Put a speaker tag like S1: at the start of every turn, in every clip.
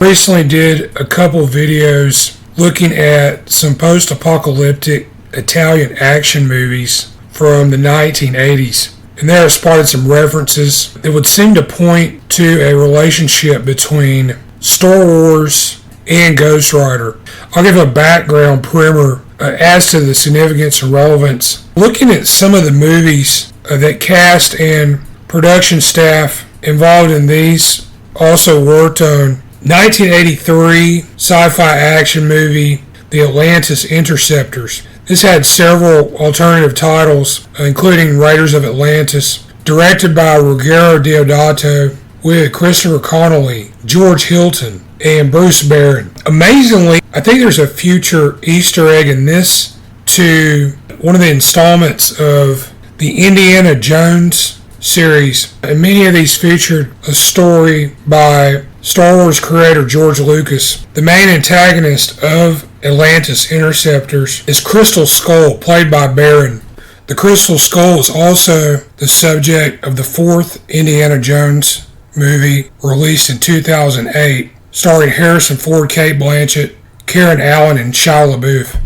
S1: Recently did a couple videos looking at some post-apocalyptic Italian action movies from the 1980s. And there I spotted some references that would seem to point to a relationship between Star Wars and Ghost Rider. I'll give a background primer as to the significance and relevance. Looking at some of the movies that cast and production staff involved in these also worked on 1983 sci-fi action movie, The Atlantis Interceptors. This had several alternative titles, including Raiders of Atlantis, directed by Ruggero Deodato, with Christopher Connolly, George Hilton, and Bruce Barron. Amazingly, I think there's a future Easter egg in this to one of the installments of the Indiana Jones series. And many of these featured a story by Star Wars creator George Lucas. The main antagonist of Atlantis Interceptors is Crystal Skull, played by Barron. The Crystal Skull is also the subject of the fourth Indiana Jones movie, released in 2008, starring Harrison Ford, Cate Blanchett, Karen Allen, and Shia LaBeouf.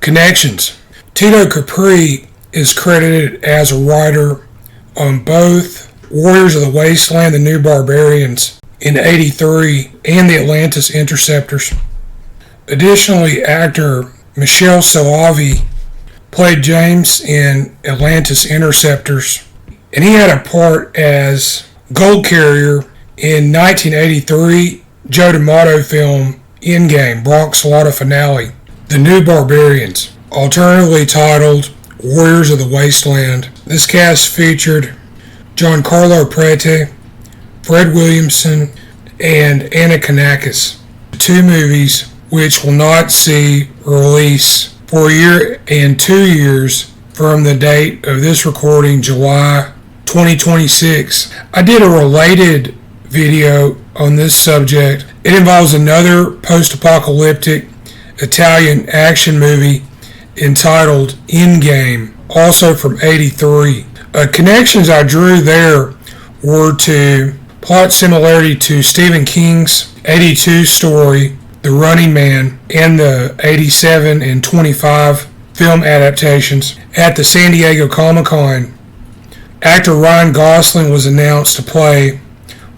S1: Connections. Tito Capri is credited as a writer on both Warriors of the Wasteland, The New Barbarians, in '83, and The Atlantis Interceptors. Additionally, actor Michele Soavi played James in Atlantis Interceptors, and he had a part as Gold Carrier in 1983 Joe D'Amato film Endgame, Bronx Lotta Finale. The New Barbarians, alternatively titled Warriors of the Wasteland. This cast featured Giancarlo Prete, Fred Williamson, and Anna Kanakis. Two movies which will not see release for a year and 2 years from the date of this recording, July 2026. I did a related video on this subject. It involves another post-apocalyptic Italian action movie entitled Endgame, also from '83. Connections I drew there were to plot similarity to Stephen King's '82 story, The Running Man, and the '87 and '25 film adaptations. At the San Diego Comic-Con, actor Ryan Gosling was announced to play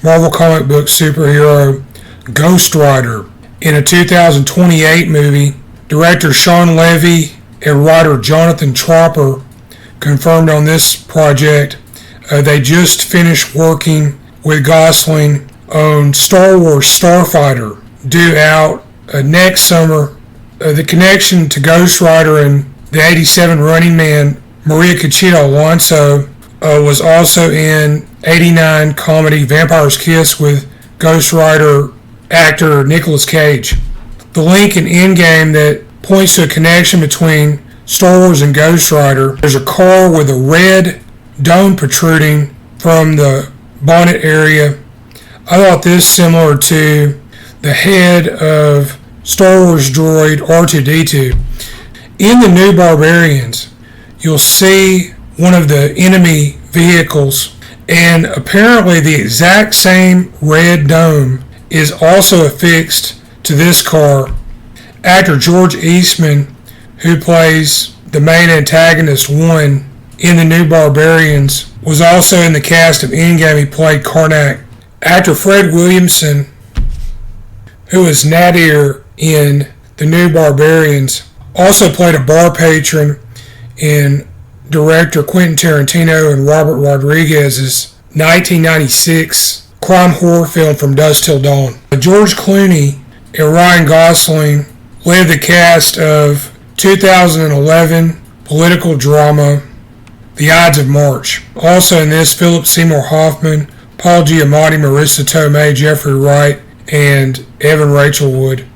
S1: Marvel comic book superhero Ghost Rider in a 2028 movie. Director Sean Levy and writer Jonathan Tropper confirmed on this project they just finished working with Gosling on Star Wars Starfighter, due out next summer. The connection to Ghost Rider and the '87 Running Man, Maria Conchita Alonso, was also in '89 comedy Vampire's Kiss with Ghost Rider actor Nicolas Cage. The link in Endgame that points to a connection between Star Wars and Ghost Rider. There's a car with a red dome protruding from the bonnet area. I thought this similar to the head of Star Wars droid R2-D2. In The New Barbarians, you'll see one of the enemy vehicles, and apparently the exact same red dome is also affixed to this car. Actor George Eastman, who plays the main antagonist One in The New Barbarians, was also in the cast of Endgame. He played Karnak. Actor Fred Williamson, who is Nadir in The New Barbarians, also played a bar patron in director Quentin Tarantino and Robert Rodriguez's 1996 crime horror film From Dusk Till Dawn. George Clooney and Ryan Gosling led the cast of 2011 political drama The Ides of March. Also in this, Philip Seymour Hoffman, Paul Giamatti, Marissa Tomei, Jeffrey Wright, and Evan Rachel Wood.